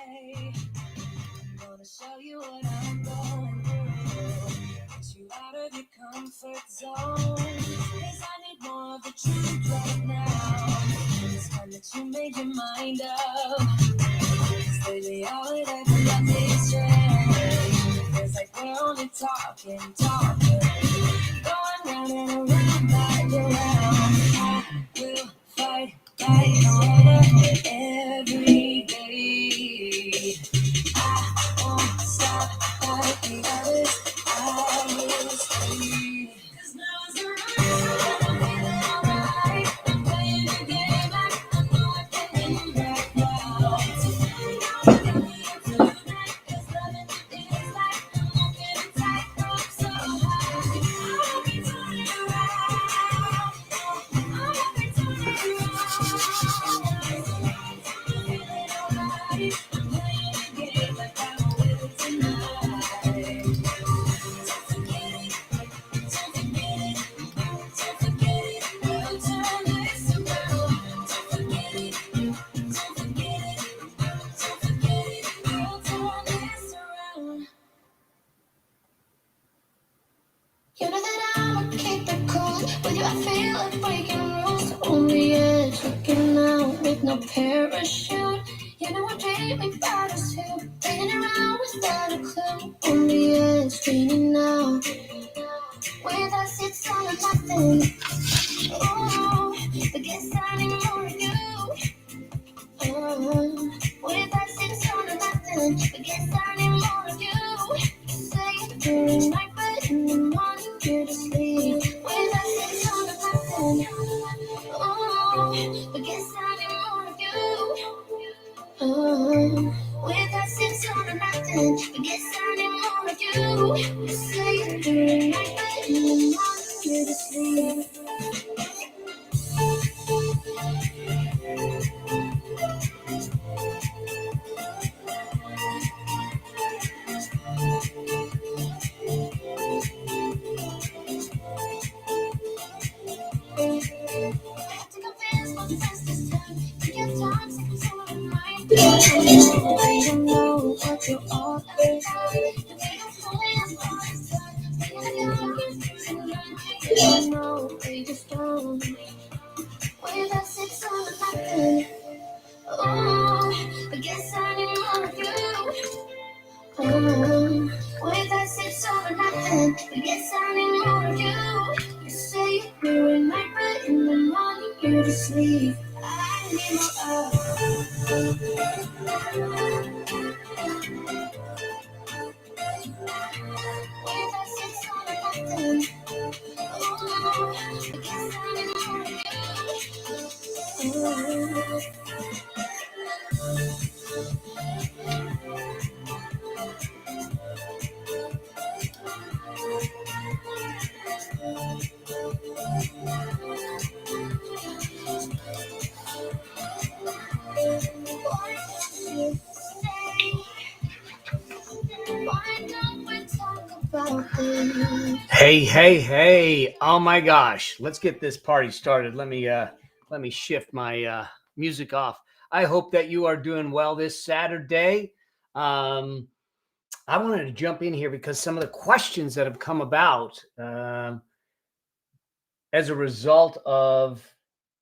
I'm gonna show you what I'm going through. Get you out of your comfort zone. 'Cause I need more of the truth right now. It's time that you made your mind up. 'Cause lately all it ever got me straight. Feels like we're only talking. Going round and around, back around. I will fight harder every day. I won't stop fighting others. I will stay. 'Cause now is the right. I'm feeling alright. I'm playing the game. I know I can win right now. Tonight I'll give me up tonight. 'Cause loving is like I'm walking a tightrope so high. I won't be turning around. I won't be turning around. I'm feeling alright. I'm playing the game like I will tonight. Don't forget it. Don't forget it. Don't forget it. We'll turn this around. Don't forget it. Don't forget it. Don't forget it. We'll turn this around. You know that I'ma keep it cool. With you, I feel like breaking rules. On the edge, looking out with no parachute. You know I dream me about us two, playing around without a clue. On the edge, dreaming now. With us, it's all or nothing. Oh, but guess I need more of you. With us, it's all or nothing. But guess I need more of you. Say it during night, but in the morning you're to sleep. With us, it's all or nothing. Oh, but guess I need more of you. With us, it's all or nothing. But guess I need more of you. Say it during night, but in the morning you're to sleep. With us, it's all or nothing. Oh, but guess I need more of you. With us, it's all or nothing. But guess I need more of you. You say you're in night, but in the morning you're to sleep. I need more of With us, it's all or nothing. Oh, but guess I need more of you. Hey. Oh my gosh. Let's get this party started. Let me shift my music off. I hope that you are doing well this Saturday. I wanted to jump in here because some of the questions that have come about as a result of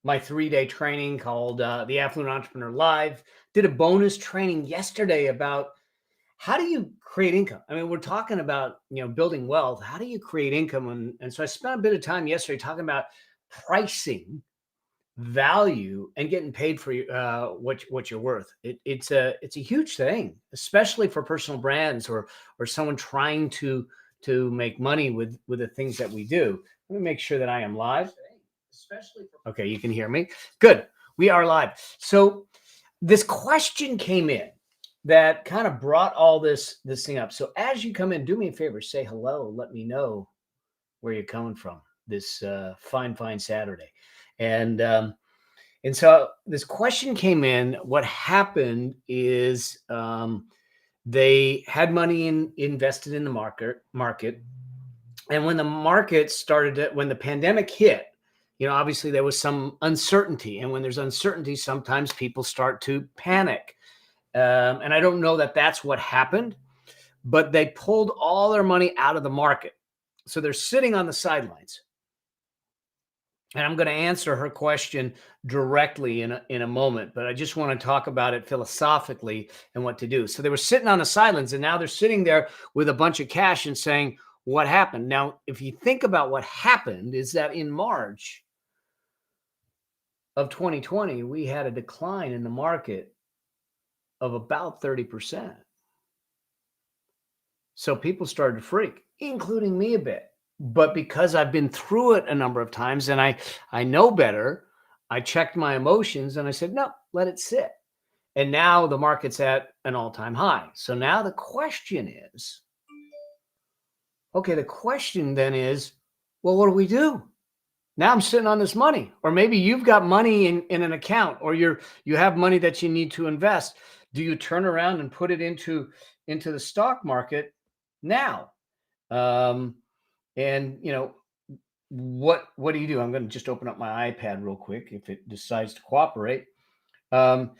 my 3-day training called the Affluent Entrepreneur Live. Did a bonus training yesterday about how do you create income? I mean, we're talking about, building wealth. How do you create income? And so I spent a bit of time yesterday talking about pricing, value, and getting paid for what you're worth. It's a huge thing, especially for personal brands or someone trying to make money with the things that we do. Let me make sure that I am live. Okay, you can hear me. Good. We are live. So this question came in that kind of brought all this thing up. So as you come in, do me a favor, say hello. Let me know where you're coming from this fine Saturday. And so this question came in. What happened is they had money invested in the market. And when the market started, when the pandemic hit, obviously there was some uncertainty. And when there's uncertainty, sometimes people start to panic. And I don't know that that's what happened, but they pulled all their money out of the market. So they're sitting on the sidelines. And I'm going to answer her question directly in a moment, but I just want to talk about it philosophically and what to do. So they were sitting on the sidelines, and now they're sitting there with a bunch of cash and saying, what happened? Now, if you think about what happened, is that in March of 2020, we had a decline in the market of about 30%. So people started to freak, including me a bit. But because I've been through it a number of times and I know better, I checked my emotions and I said, no, let it sit. And now the market's at an all-time high. So now the question is, okay, the question then is, well, what do we do? Now I'm sitting on this money, or maybe you've got money in an account, or you have money that you need to invest. Do you turn around and put it into the stock market now? And what do you do? I'm going to just open up my iPad real quick if it decides to cooperate. And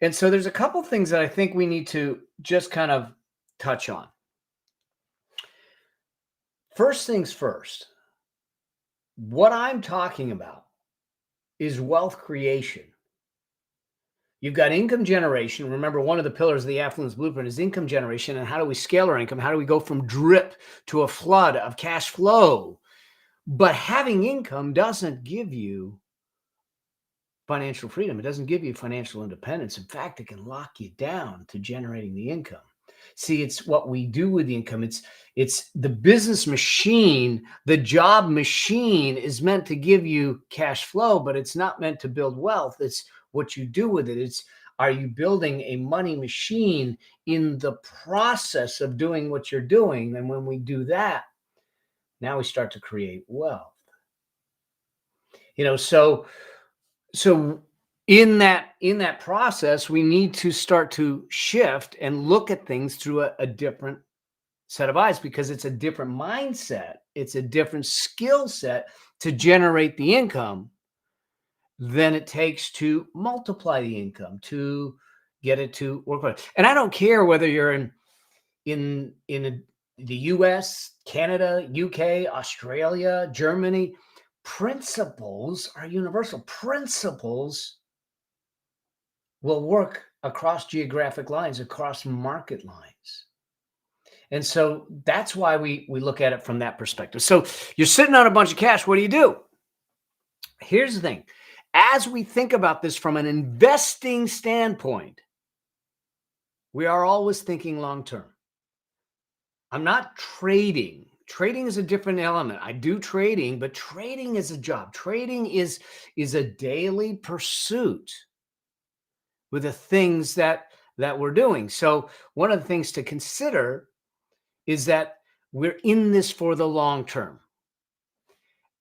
so there's a couple things that I think we need to just kind of touch on. First things first, what I'm talking about is wealth creation. You've got income generation. Remember, one of the pillars of the Affluence Blueprint is income generation. And how do we scale our income? How do we go from drip to a flood of cash flow? But having income doesn't give you financial freedom. It doesn't give you financial independence. In fact, it can lock you down to generating the income. See, it's what we do with the income. It's the business machine. The job machine is meant to give you cash flow, but it's not meant to build wealth. It's what you do with it. Are you building a money machine in the process of doing what you're doing? And when we do that, now we start to create wealth. So in that process, we need to start to shift and look at things through a different set of eyes, because it's a different mindset. It's a different skill set to generate the income than it takes to multiply the income, to get it to work. And I don't care whether you're in the US, Canada, UK, Australia, Germany. Principles are universal. Principles will work across geographic lines, across market lines. And so that's why we look at it from that perspective. So you're sitting on a bunch of cash. What do you do? Here's the thing. As we think about this from an investing standpoint, we are always thinking long-term. I'm not trading. Trading is a different element. I do trading, but trading is a job. Trading is a daily pursuit with the things that we're doing. So one of the things to consider is that we're in this for the long term.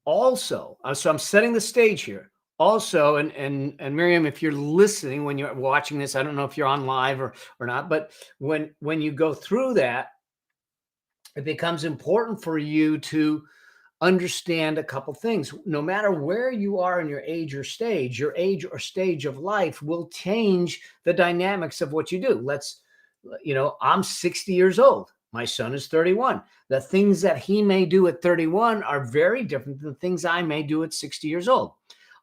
Also, so I'm setting the stage here. Also, and Miriam, if you're listening when you're watching this, I don't know if you're on live or not, but when you go through that, it becomes important for you to understand a couple things. No matter where you are in your age or stage of life will change the dynamics of what you do. I'm 60 years old. My son is 31. The things that he may do at 31 are very different than the things I may do at 60 years old.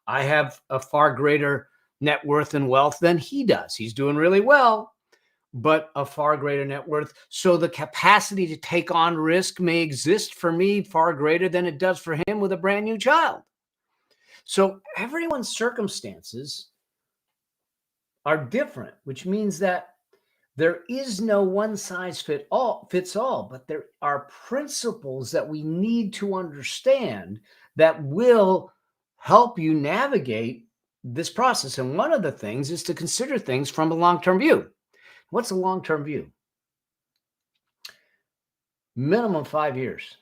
I have a far greater net worth and wealth than he does. He's doing really well, but a far greater net worth. So the capacity to take on risk may exist for me far greater than it does for him with a brand new child. So everyone's circumstances are different, which means that there is no one size fits all, but there are principles that we need to understand that will help you navigate this process. And one of the things is to consider things from a long-term view. What's a long-term view? Minimum 5 years.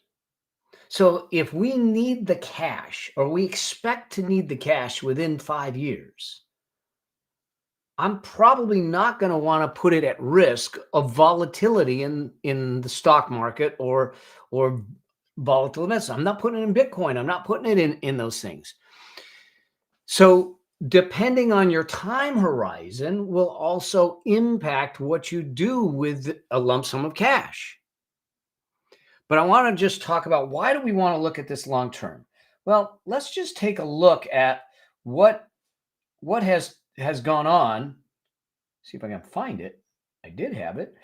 So if we need the cash, or we expect to need the cash within 5 years, I'm probably not going to want to put it at risk of volatility in the stock market or volatile events. I'm not putting it in Bitcoin. I'm not putting it in those things. So depending on your time horizon, will also impact what you do with a lump sum of cash. But I want to just talk about, why do we want to look at this long term? Well, let's just take a look at what has gone on. See if I can find it. I did have it.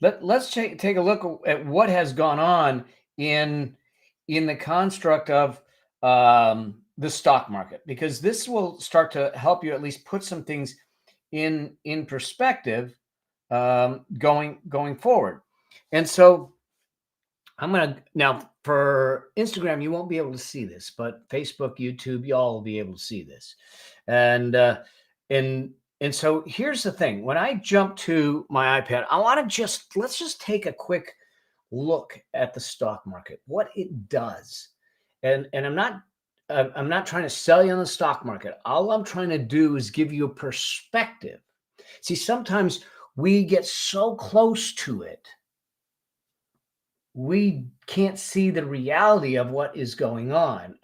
Let's take a look at what has gone on in the construct of the stock market, because this will start to help you at least put some things in perspective going forward. And so I'm gonna, now for Instagram, you won't be able to see this, but Facebook, YouTube, y'all will be able to see this. And and so here's the thing: when I jump to my iPad, I want to let's just take a quick look at the stock market, what it does. And I'm not trying to sell you on the stock market. All I'm trying to do is give you a perspective. See, sometimes we get so close to it, we can't see the reality of what is going on.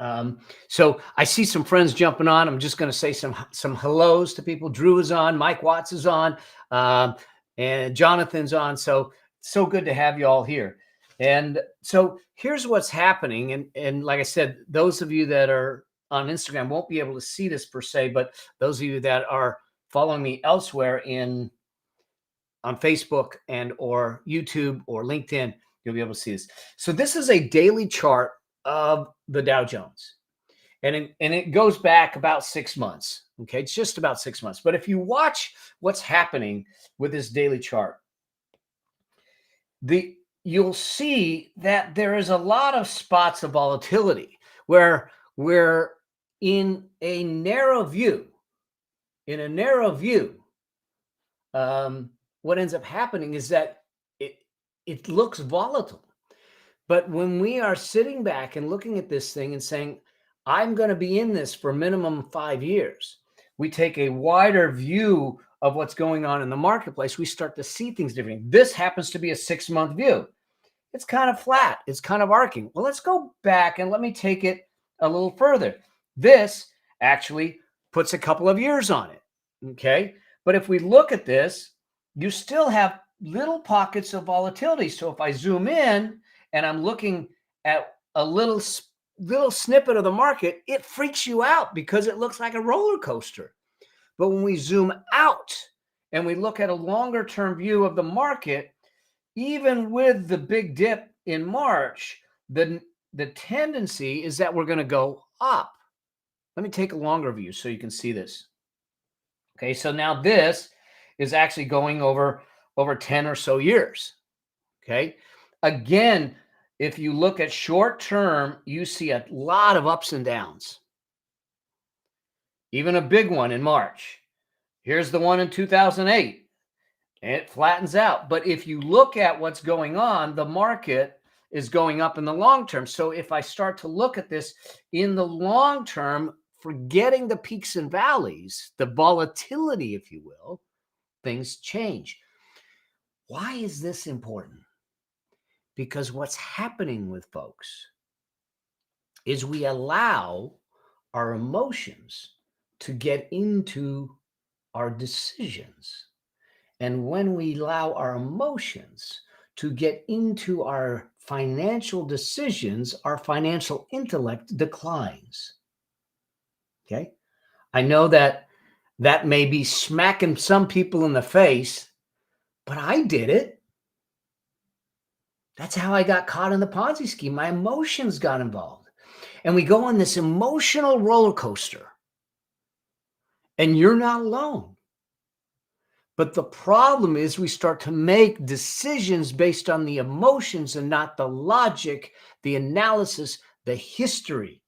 So I see some friends jumping on. I'm just going to say some hellos to people. Drew is on, Mike Watts is on, and Jonathan's on. So good to have you all here. And so here's what's happening. And like I said, those of you that are on Instagram won't be able to see this per se, but those of you that are following me elsewhere on Facebook and or YouTube or LinkedIn, you'll be able to see this. So this is a daily chart of the Dow Jones. And it goes back about 6 months. Okay, it's just about 6 months. But if you watch what's happening with this daily chart, you'll see that there is a lot of spots of volatility where we're in a narrow view. What ends up happening is that it looks volatile. But when we are sitting back and looking at this thing and saying, I'm going to be in this for minimum 5 years, we take a wider view of what's going on in the marketplace. We start to see things differently. This happens to be a 6-month view. It's kind of flat. It's kind of arcing. Well, let's go back and let me take it a little further. This actually puts a couple of years on it. Okay. But if we look at this, you still have little pockets of volatility. So if I zoom in and I'm looking at a little snippet of the market, it freaks you out because it looks like a roller coaster. But when we zoom out and we look at a longer term view of the market, even with the big dip in March, the tendency is that we're going to go up. Let me take a longer view so you can see this. Okay, so now this is actually going over 10 or so years. Okay, again, if you look at short term, you see a lot of ups and downs. Even a big one in March. Here's the one in 2008. It flattens out. But if you look at what's going on, the market is going up in the long term. So if I start to look at this in the long term, forgetting the peaks and valleys, the volatility, if you will, things change. Why is this important? Because what's happening with folks is we allow our emotions to get into our decisions. And when we allow our emotions to get into our financial decisions, our financial intellect declines. Okay? I know that may be smacking some people in the face, but I did it. That's how I got caught in the Ponzi scheme. My emotions got involved. And we go on this emotional roller coaster. And you're not alone. But the problem is we start to make decisions based on the emotions and not the logic, the analysis, the history.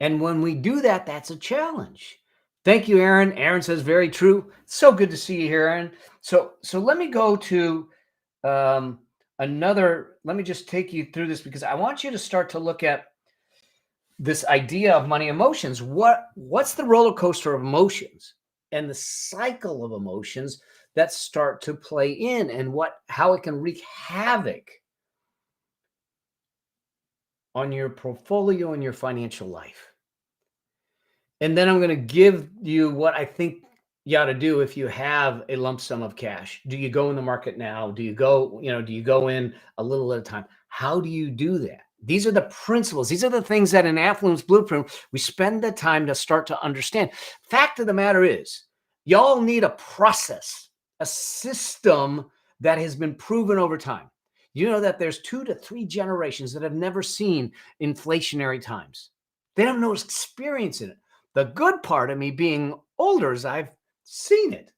And when we do that, that's a challenge. Thank you, Aaron. Aaron says, very true. So good to see you here, Aaron. So let me go to let me just take you through this, because I want you to start to look at this idea of money emotions. What's the roller coaster of emotions and the cycle of emotions that start to play in, and how it can wreak havoc on your portfolio and your financial life. And then I'm going to give you what I think you ought to do if you have a lump sum of cash. Do you go in the market now? Do you go, do you go in a little at a time? How do you do that? These are the principles. These are the things that in Affluence Blueprint, we spend the time to start to understand. Fact of the matter is, y'all need a process, a system that has been proven over time. You know that there's 2 to 3 generations that have never seen inflationary times. They don't know experience in it. The good part of me being older is I've seen it.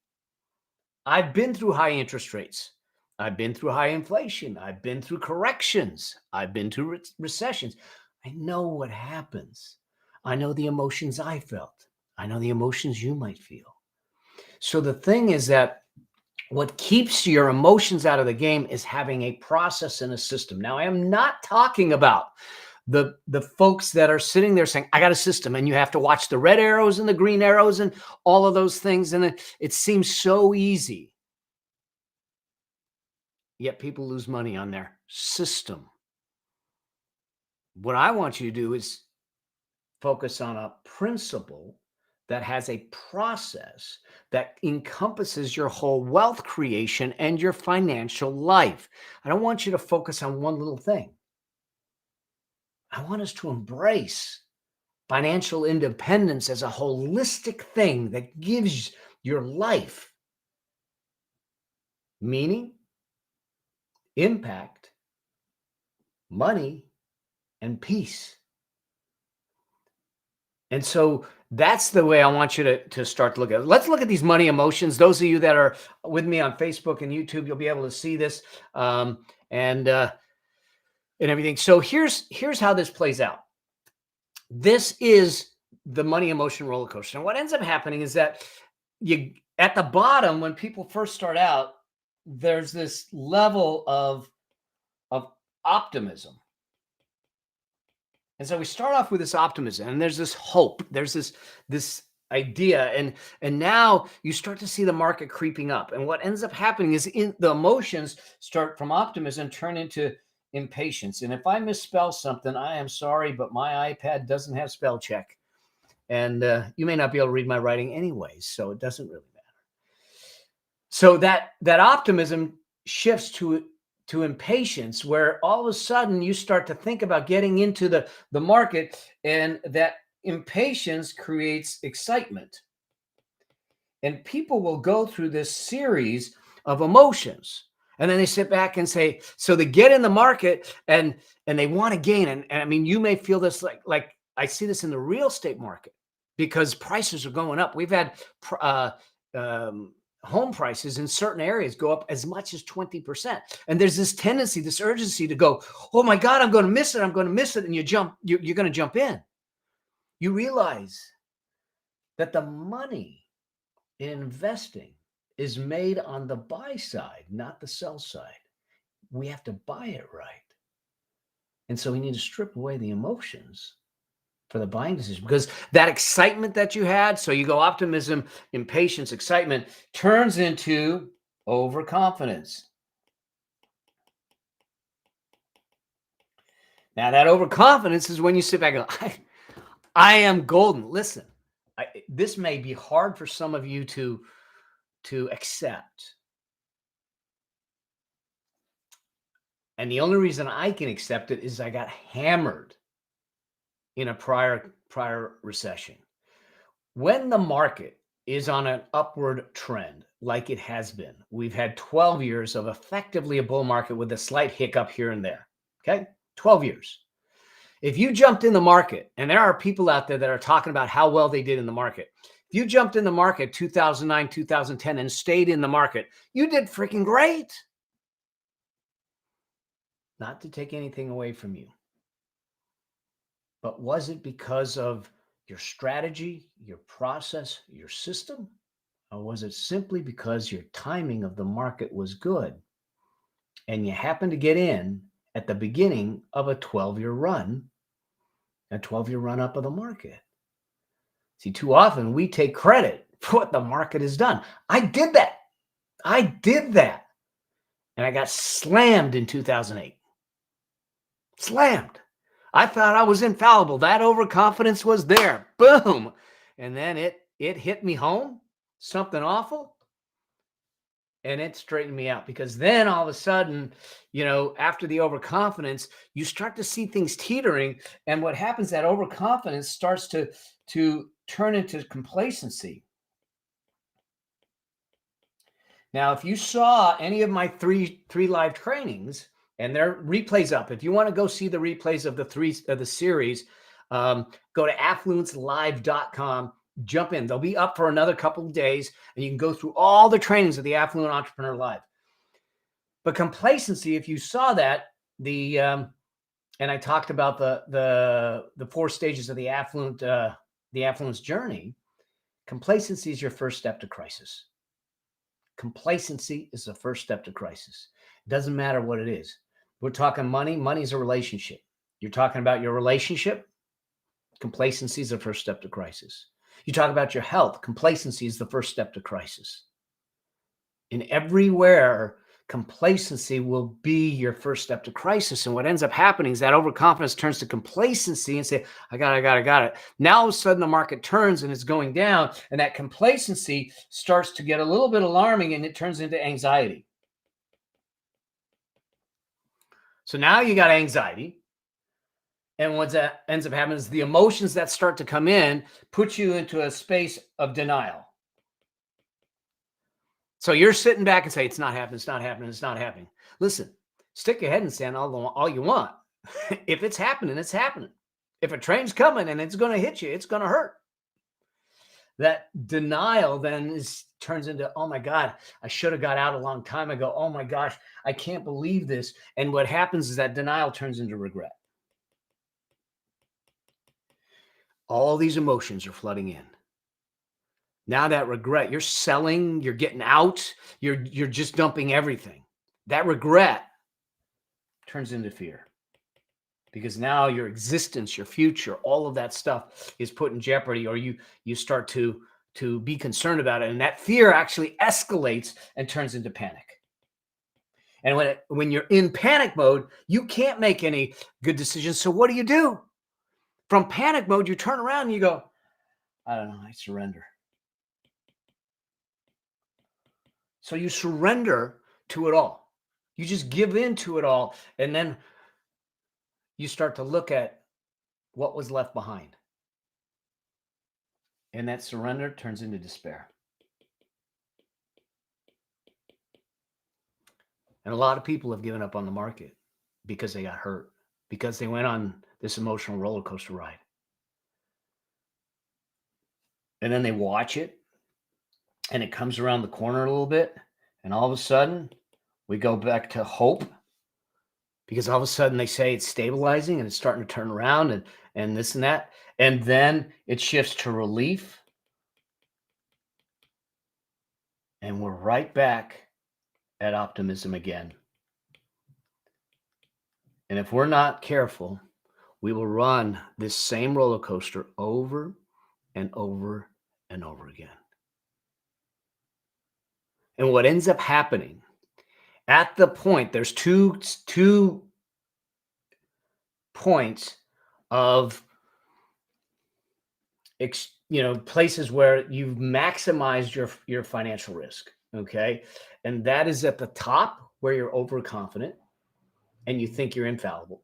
I've been through high interest rates. I've been through high inflation. I've been through corrections. I've been through recessions. I know what happens. I know the emotions I felt. I know the emotions you might feel. So the thing is that what keeps your emotions out of the game is having a process and a system. Now, I am not talking about the folks that are sitting there saying, I got a system, and you have to watch the red arrows and the green arrows and all of those things. And it seems so easy. Yet people lose money on their system. What I want you to do is focus on a principle that has a process that encompasses your whole wealth creation and your financial life. I don't want you to focus on one little thing. I want us to embrace financial independence as a holistic thing that gives your life meaning, impact, money, and peace. And so that's the way I want you to start to look at it. Let's look at these money emotions. Those of you that are with me on Facebook and YouTube, you'll be able to see this and everything. So here's how this plays out. This is the money emotion roller coaster. And what ends up happening is that you at the bottom, when people first start out, there's this level of optimism. And so we start off with this optimism, and there's this hope. There's this idea, and now you start to see the market creeping up. And what ends up happening is the emotions start from optimism turn into impatience. And if I misspell something, I am sorry, but my iPad doesn't have spell check, and you may not be able to read my writing anyways, so it doesn't really matter. So that optimism shifts to impatience, where all of a sudden you start to think about getting into the market, and that impatience creates excitement. And people will go through this series of emotions, and then they sit back and say, so they get in the market and they want to gain. And I mean, you may feel this like I see this in the real estate market because prices are going up. We've had home prices in certain areas go up as much as 20%. And there's this tendency, this urgency to go, oh my God, I'm going to miss it. I'm going to miss it. And you're going to jump in. You realize that the money in investing is made on the buy side, not the sell side. We have to buy it right. And so we need to strip away the emotions for the buying decision, because that excitement that you had, so you go optimism, impatience, excitement, turns into overconfidence. Now that overconfidence is when you sit back and go, I am golden. Listen, this may be hard for some of you to accept. And the only reason I can accept it is I got hammered in a prior recession. When the market is on an upward trend, like it has been, we've had 12 years of effectively a bull market with a slight hiccup here and there. Okay, 12 years. If you jumped in the market, and there are people out there that are talking about how well they did in the market. If you jumped in the market 2009, 2010 and stayed in the market, you did freaking great. Not to take anything away from you. But was it because of your strategy, your process, your system? Or was it simply because your timing of the market was good and you happened to get in at the beginning of a 12-year run, a 12-year run up of the market? See, too often we take credit for what the market has done. I did that. And I got slammed in 2008. Slammed. I thought I was infallible. That overconfidence was there. Boom. And then it hit me home, something awful, and it straightened me out, because then all of a sudden, after the overconfidence, you start to see things teetering. And what happens, that overconfidence starts to turn into complacency. Now, if you saw any of my three live trainings, and there are replays up, if you want to go see the replays of the series, go to affluencelive.com, jump in. They'll be up for another couple of days, and you can go through all the trainings of the Affluent Entrepreneur Live. But complacency, if you saw that, and I talked about the 4 stages of the affluence journey. Complacency is your first step to crisis. Complacency is the first step to crisis. It doesn't matter what it is. We're talking money. Money is a relationship. You're talking about your relationship. Complacency is the first step to crisis. You talk about your health. Complacency is the first step to crisis. And everywhere, complacency will be your first step to crisis. And what ends up happening is that overconfidence turns to complacency and say, I got it. Now, all of a sudden, the market turns and it's going down. And that complacency starts to get a little bit alarming, and it turns into anxiety. So now you got anxiety. And what that ends up happening is the emotions that start to come in put you into a space of denial. So you're sitting back and say, it's not happening. Listen, stick your head in the sand all you want. If it's happening, it's happening. If a train's coming and it's going to hit you, it's going to hurt. That denial then turns into, oh my God, I should have got out a long time ago. Oh my gosh, I can't believe this. And what happens is that denial turns into regret. All these emotions are flooding in. Now that regret, you're selling, you're getting out, you're just dumping everything. That regret turns into fear, because now your existence, your future, all of that stuff is put in jeopardy, or you start to be concerned about it. And that fear actually escalates and turns into panic. And when you're in panic mode, you can't make any good decisions. So what do? From panic mode, you turn around and you go, I don't know, I surrender. So you surrender to it all. You just give in to it all. And then you start to look at what was left behind. And that surrender turns into despair. And a lot of people have given up on the market because they got hurt, because they went on this emotional roller coaster ride. And then they watch it, and it comes around the corner a little bit, and all of a sudden we go back to hope, because all of a sudden they say it's stabilizing and it's starting to turn around and this and that. And then it shifts to relief, and we're right back at optimism again. And if we're not careful, we will run this same roller coaster over and over and over again. And what ends up happening at the point, there's two points of places where you've maximized your financial risk. Okay. And that is at the top, where you're overconfident and you think you're infallible.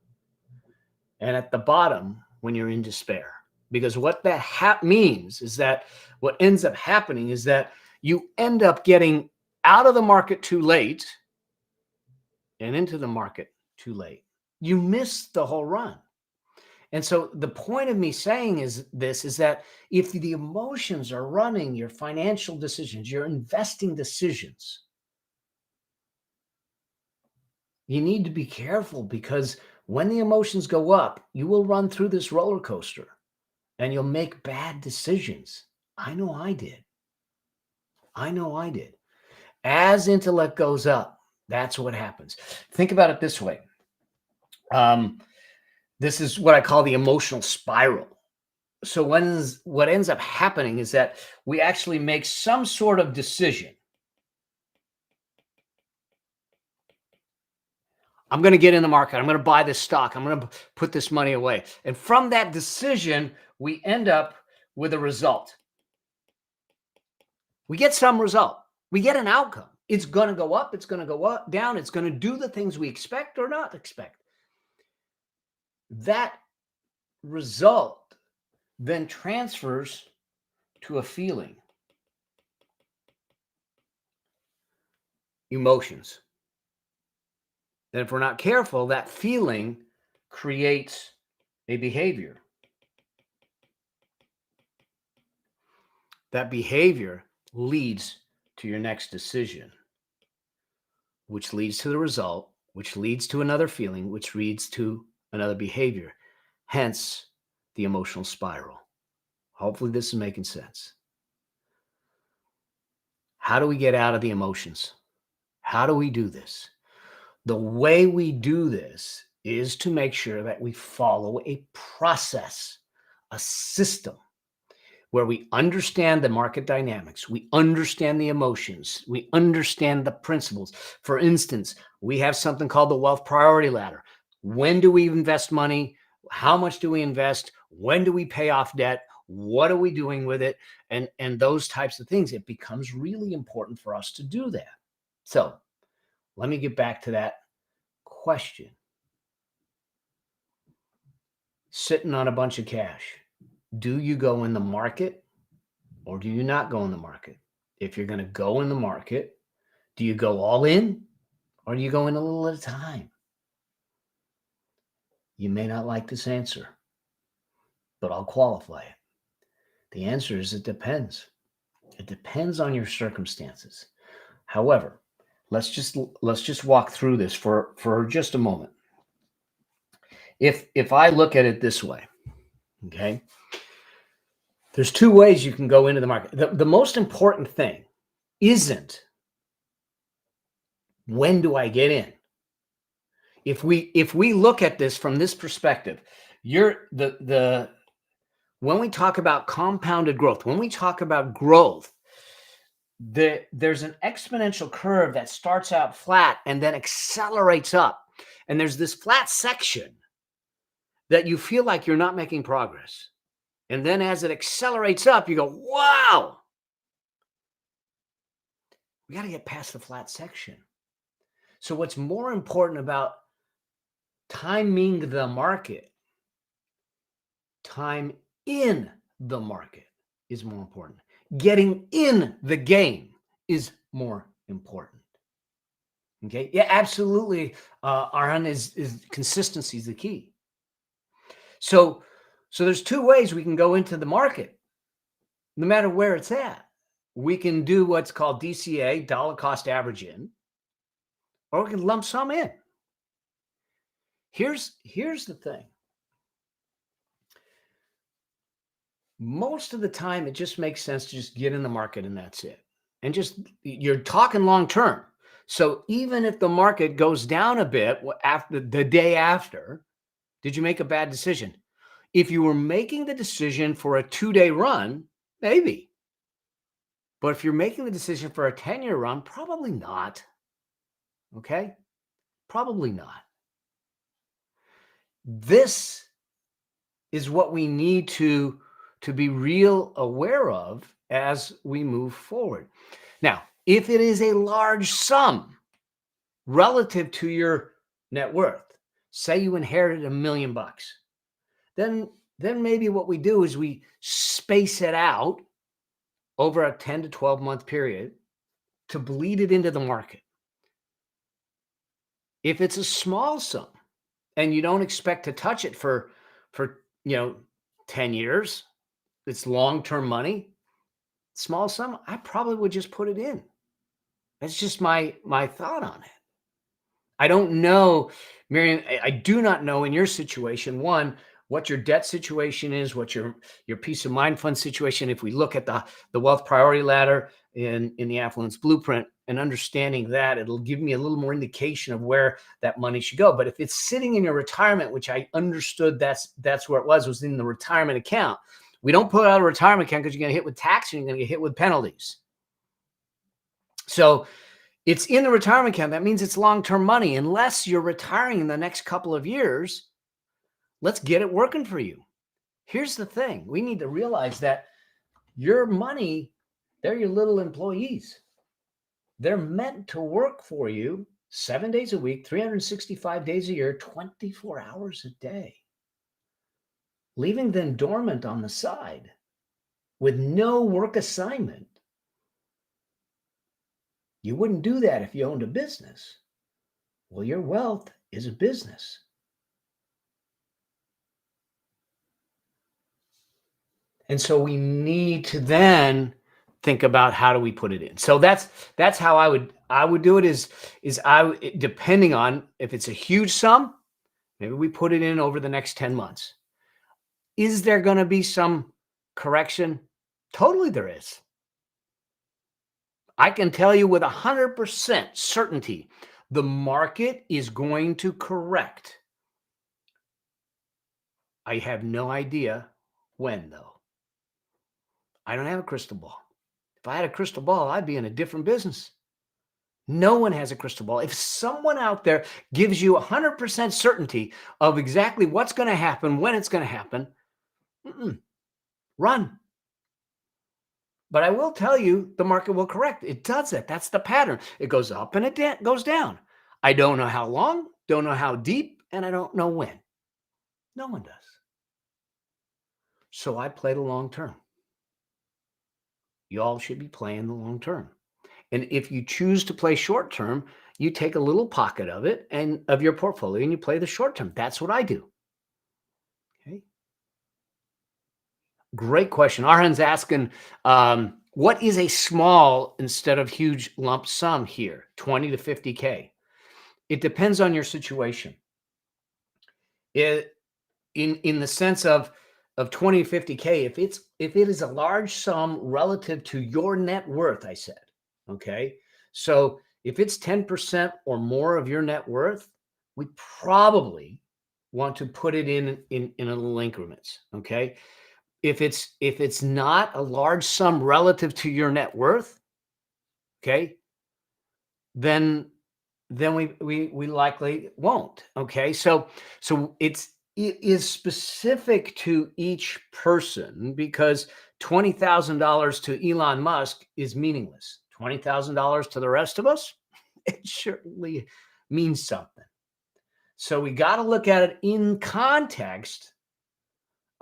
And at the bottom, when you're in despair. Because what that means is that what ends up happening is that you end up getting out of the market too late and into the market too late. You miss the whole run. And so the point of me saying is that if the emotions are running your financial decisions, your investing decisions, you need to be careful, because when the emotions go up, you will run through this roller coaster and you'll make bad decisions. I know I did. As intellect goes up, that's what happens. Think about it this way. This is what I call the emotional spiral. So what ends up happening is that we actually make some sort of decision. I'm going to get in the market. I'm going to buy this stock. I'm going to put this money away. And from that decision, we end up with a result. We get some result. We get an outcome. It's going to go up. It's going to go up, down. It's going to do the things we expect or not expect. That result then transfers to a feeling, emotions. And if we're not careful, that feeling creates a behavior. That behavior leads to your next decision, which leads to the result, which leads to another feeling, which leads to another behavior. Hence, the emotional spiral. Hopefully this is making sense. How do we get out of the emotions? How do we do this? The way we do this is to make sure that we follow a process, a system, where we understand the market dynamics, we understand the emotions, we understand the principles. For instance, we have something called the wealth priority ladder. When do we invest money? How much do we invest? When do we pay off debt? What are we doing with it? And those types of things. It becomes really important for us to do that. So let me get back to that question. Sitting on a bunch of cash. Do you go in the market or do you not go in the market? If you're going to go in the market, do you go all in or do you go in a little at a time? You may not like this answer, but I'll qualify it. The answer is it depends. It depends on your circumstances. However, let's just walk through this for just a moment. If I look at it this way, okay, there's two ways you can go into the market. The most important thing isn't when do I get in. If we look at this from this perspective, when we talk about compounded growth, when we talk about growth, there's an exponential curve that starts out flat and then accelerates up. And there's this flat section that you feel like you're not making progress. And then as it accelerates up, you go, wow. We got to get past the flat section. So what's more important about timing the market? Time in the market is more important. Getting in the game is more important. Okay. Yeah, absolutely. Arhan, is consistency is the key. So there's two ways we can go into the market, no matter where it's at. We can do what's called DCA, dollar cost average in, or we can lump sum in. Here's the thing. Most of the time, it just makes sense to just get in the market and that's it. And just, you're talking long term. So even if the market goes down a bit after the day after, did you make a bad decision? If you were making the decision for a 2-day run, maybe. But if you're making the decision for a 10-year run, probably not. Okay? Probably not. This is what we need to be real aware of as we move forward. Now, if it is a large sum relative to your net worth, say you inherited $1 million, then maybe what we do is we space it out over a 10 to 12 month period to bleed it into the market. If it's a small sum and you don't expect to touch it for 10 years, it's long-term money, small sum, I probably would just put it in. That's just my thought on it. I don't know, Marion, I do not know in your situation, one, what your debt situation is, what your peace of mind fund situation. If we look at the wealth priority ladder in the Affluence Blueprint and understanding that, it'll give me a little more indication of where that money should go. But if it's sitting in your retirement, which I understood that's where it was in the retirement account. We don't pull it out of a retirement account because you're going to get hit with tax and you're going to get hit with penalties. So it's in the retirement account. That means it's long-term money. Unless you're retiring in the next couple of years, let's get it working for you. Here's the thing. We need to realize that your money They're your little employees. They're meant to work for you 7 days a week, 365 days a year, 24 hours a day. Leaving them dormant on the side with no work assignment. You wouldn't do that if you owned a business. Well, your wealth is a business. And so we need to then think about how do we put it in. So that's how I would do it is depending on if it's a huge sum, maybe we put it in over the next 10 months. Is there going to be some correction? Totally there is. I can tell you with 100% certainty, the market is going to correct. I have no idea when, though. I don't have a crystal ball. If I had a crystal ball, I'd be in a different business. No one has a crystal ball. If someone out there gives you 100% certainty of exactly what's going to happen, when it's going to happen, run. But I will tell you, the market will correct. It does it. That's the pattern. It goes up and it goes down. I don't know how long, don't know how deep, and I don't know when. No one does. So I play the long term. You all should be playing the long term. And if you choose to play short term, you take a little pocket of it and of your portfolio and you play the short term. That's what I do. Okay. Great question. Arhan's asking, what is a small instead of huge lump sum here? 20 to 50K. It depends on your situation. In the sense of 20 to 50K, if it is a large sum relative to your net worth, I said, okay. So if it's 10% or more of your net worth, we probably want to put it in little increments, okay. If it's not a large sum relative to your net worth, okay, then we likely won't. Okay, so it is specific to each person because $20,000 to Elon Musk is meaningless. $20,000 to the rest of us, it certainly means something. So we got to look at it in context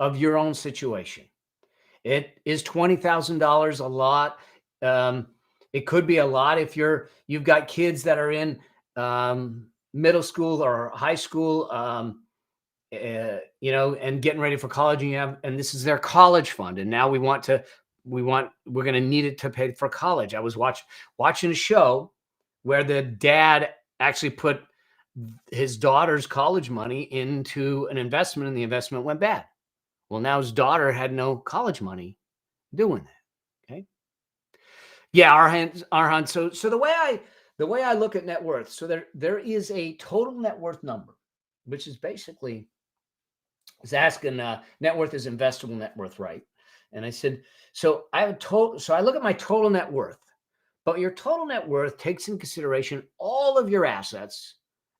of your own situation. It is $20,000 a lot. It could be a lot if you've got kids that are in middle school or high school, and getting ready for college, and this is their college fund, and now we're going to need it to pay for college. I was watching a show where the dad actually put his daughter's college money into an investment, and the investment went bad. Well, now his daughter had no college money doing that. Okay. Yeah, Arhan. So the way I look at net worth, so there is a total net worth number, which is basically is asking net worth is investable net worth, right? And I said, so I look at my total net worth, but your total net worth takes in consideration all of your assets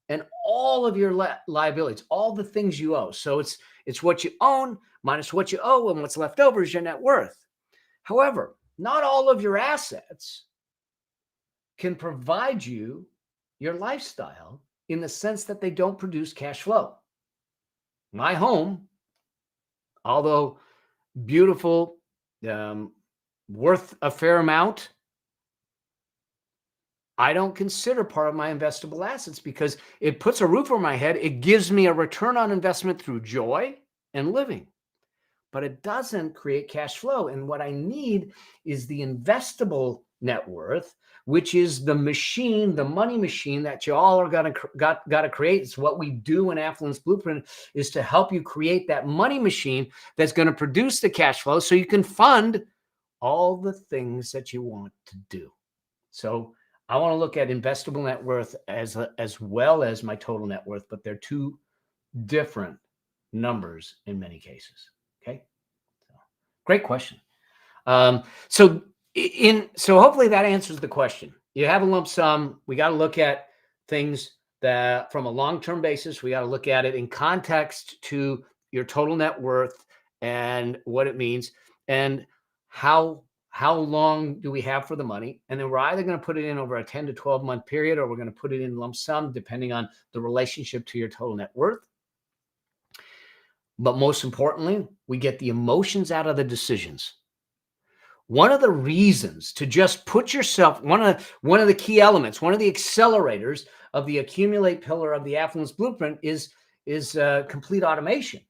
and all of your liabilities, all the things you owe. So it's what you own minus what you owe, and what's left over is your net worth. However, not all of your assets can provide you your lifestyle in the sense that they don't produce cash flow. My home, although beautiful, worth a fair amount, I don't consider part of my investable assets because it puts a roof over my head. It gives me a return on investment through joy and living, but it doesn't create cash flow. And what I need is the investable net worth, which is the machine, the money machine that you all are got to create. It's what we do in Affluence Blueprint, is to help you create that money machine that's going to produce the cash flow so you can fund all the things that you want to do. So I want to look at investable net worth as well as my total net worth, but they're two different numbers in many cases. Okay, so, great question. So hopefully that answers the question. You have a lump sum. We got to look at things that from a long-term basis. We got to look at it in context to your total net worth and what it means, and how how long do we have for the money? And then we're either going to put it in over a 10 to 12 month period, or we're going to put it in lump sum, depending on the relationship to your total net worth. But most importantly, we get the emotions out of the decisions. One of the reasons to just put yourself, one of the key elements, one of the accelerators of the accumulate pillar of the affluence blueprint is complete automation.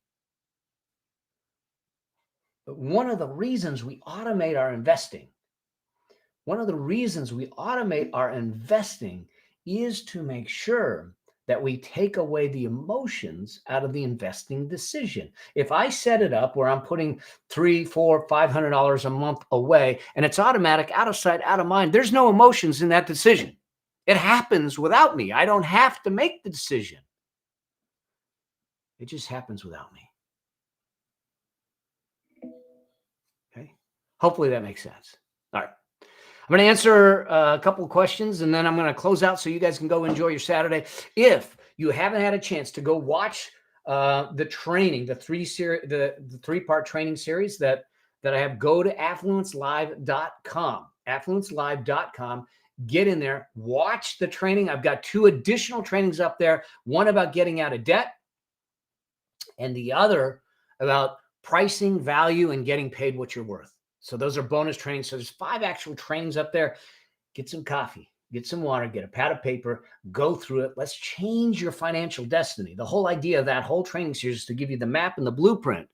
But one of the reasons we automate our investing, is to make sure that we take away the emotions out of the investing decision. If I set it up where I'm putting $300, $400, $500 a month away and it's automatic, out of sight, out of mind, there's no emotions in that decision. It happens without me. I don't have to make the decision. It just happens without me. Okay. Hopefully that makes sense. All right. I'm going to answer a couple of questions, and then I'm going to close out so you guys can go enjoy your Saturday. If you haven't had a chance to go watch the training, the three-part training series that I have, go to affluencelive.com. Affluencelive.com. Get in there, watch the training. I've got 2 additional trainings up there. One about getting out of debt, and the other about pricing, value, and getting paid what you're worth. So those are bonus trainings. So there's 5 actual trainings up there. Get some coffee, get some water, get a pad of paper, go through it. Let's change your financial destiny. The whole idea of that whole training series is to give you the map and the blueprint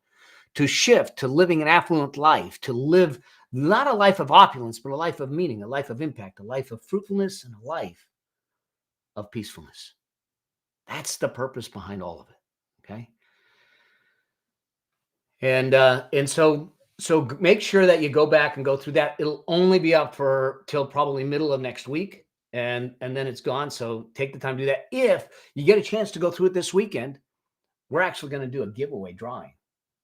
to shift to living an affluent life, to live not a life of opulence, but a life of meaning, a life of impact, a life of fruitfulness, and a life of peacefulness. That's the purpose behind all of it. Okay. And so make sure that you go back and go through that. It'll only be up till probably middle of next week, and then it's gone. So take the time to do that. If you get a chance to go through it this weekend, we're actually going to do a giveaway drawing.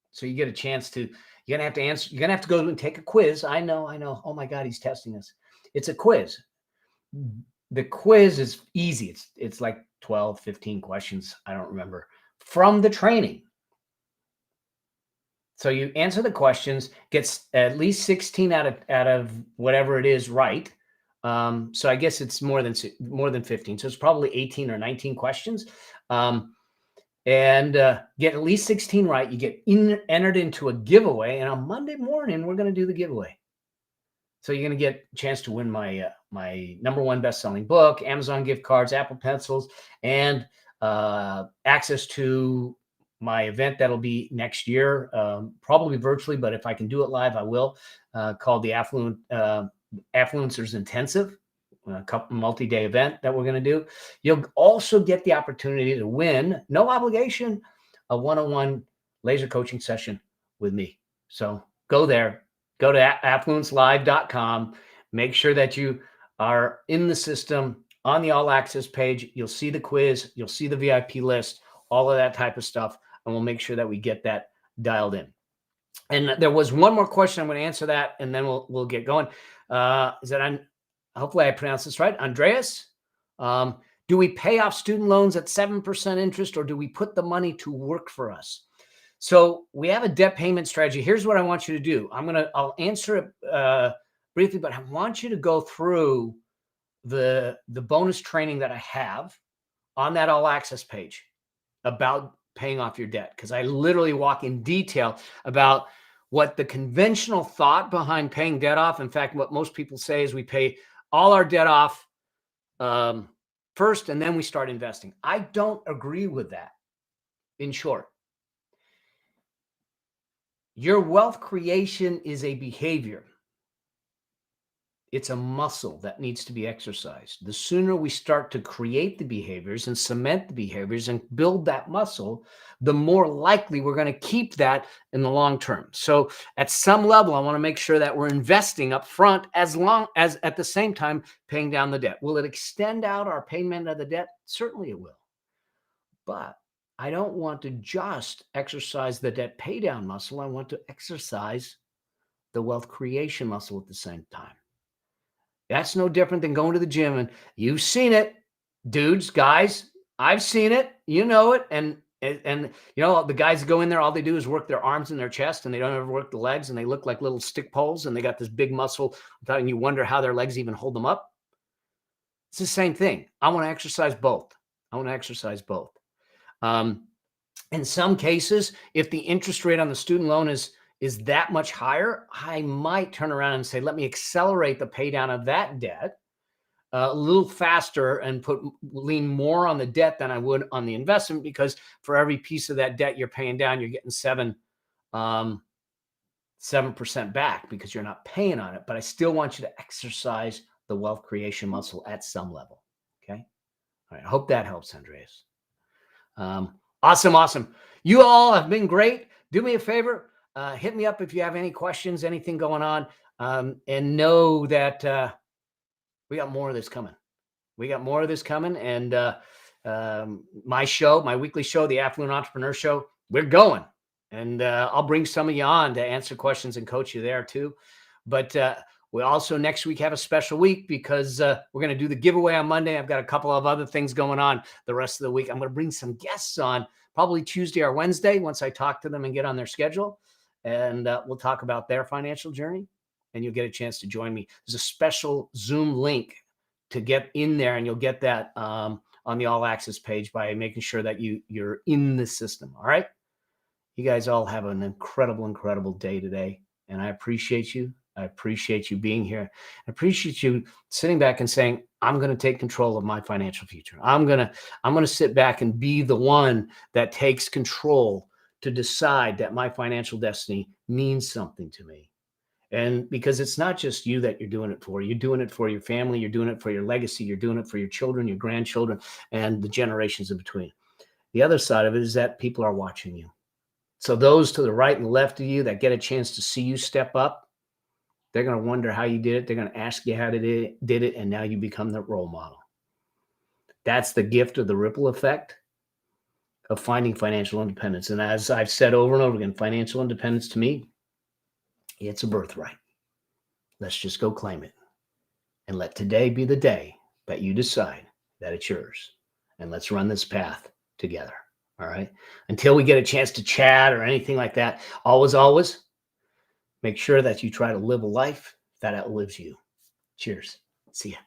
So you get a chance to, you're going to have to answer, you're going to have to go and take a quiz. I know. Oh my God, he's testing us. It's a quiz. The quiz is easy. It's like 12, 15 questions. I don't remember, from the training. So you answer the questions, gets at least 16 out of whatever it is right. So I guess it's more than 15. So it's probably 18 or 19 questions. And get at least 16 right. You get entered into a giveaway. And on Monday morning, we're going to do the giveaway. So you're going to get a chance to win my #1 best-selling book, Amazon gift cards, Apple Pencils, and access to my event that'll be next year, probably virtually, but if I can do it live, I will, called the Affluencers Intensive, a couple multi-day event that we're going to do. You'll also get the opportunity to win, no obligation, a one-on-one laser coaching session with me. So go there, go to affluencelive.com, make sure that you are in the system. On the all access page, you'll see the quiz, you'll see the VIP list, all of that type of stuff. And we'll make sure that we get that dialed in. And there was one more question. I'm going to answer that, and then we'll get going. Is that hopefully I pronounced this right? Andreas, do we pay off student loans at 7% interest, or do we put the money to work for us? So we have a debt payment strategy. Here's what I want you to do. I'll answer it briefly, but I want you to go through the bonus training that I have on that all access page about paying off your debt, because I literally walk in detail about what the conventional thought behind paying debt off. In fact, what most people say is we pay all our debt off first, and then we start investing. I don't agree with that. In short, your wealth creation is a behavior. It's a muscle that needs to be exercised. The sooner we start to create the behaviors and cement the behaviors and build that muscle, the more likely we're going to keep that in the long term. So at some level, I want to make sure that we're investing up front, as long as at the same time paying down the debt. Will it extend out our payment of the debt? Certainly it will. But I don't want to just exercise the debt pay down muscle. I want to exercise the wealth creation muscle at the same time. That's no different than going to the gym, and you've seen it, dudes, guys. I've seen it, you know it, and And you know, the guys that go in there, all they do is work their arms and their chest, and they don't ever work the legs, and they look like little stick poles, and they got this big muscle, and you wonder how their legs even hold them up. It's the same thing. I want to exercise both. I want to exercise both. Um, in some cases, if the interest rate on the student loan is that much higher, I might turn around and say, let me accelerate the pay down of that debt a little faster and lean more on the debt than I would on the investment, because for every piece of that debt you're paying down, you're getting 7% back because you're not paying on it. But I still want you to exercise the wealth creation muscle at some level. Okay. All right. I hope that helps, Andreas. Awesome. You all have been great. Do me a favor. Hit me up if you have any questions, anything going on, and know that we got more of this coming. And my weekly show, the Affluent Entrepreneur Show, we're going. And I'll bring some of you on to answer questions and coach you there too. But we also next week have a special week because we're going to do the giveaway on Monday. I've got a couple of other things going on the rest of the week. I'm going to bring some guests on probably Tuesday or Wednesday once I talk to them and get on their schedule. And we'll talk about their financial journey, and you'll get a chance to join me. There's a special Zoom link to get in there, and you'll get that on the All Access page by making sure that you're in the system. All right. You guys all have an incredible day today. And I appreciate you. I appreciate you being here. I appreciate you sitting back and saying, I'm going to take control of my financial future. I'm going to sit back and be the one that takes control to decide that my financial destiny means something to me. And because it's not just you that you're doing it for, you're doing it for your family, you're doing it for your legacy, you're doing it for your children, your grandchildren, and the generations in between. The other side of it is that people are watching you. So those to the right and left of you that get a chance to see you step up, they're going to wonder how you did it. They're going to ask you how you did it. And now you become the role model. That's the gift of the ripple effect of finding financial independence. And as I've said over and over again, financial independence to me, it's a birthright. Let's just go claim it. And let today be the day that you decide that it's yours. And let's run this path together. All right. Until we get a chance to chat or anything like that, always make sure that you try to live a life that outlives you. Cheers. See ya.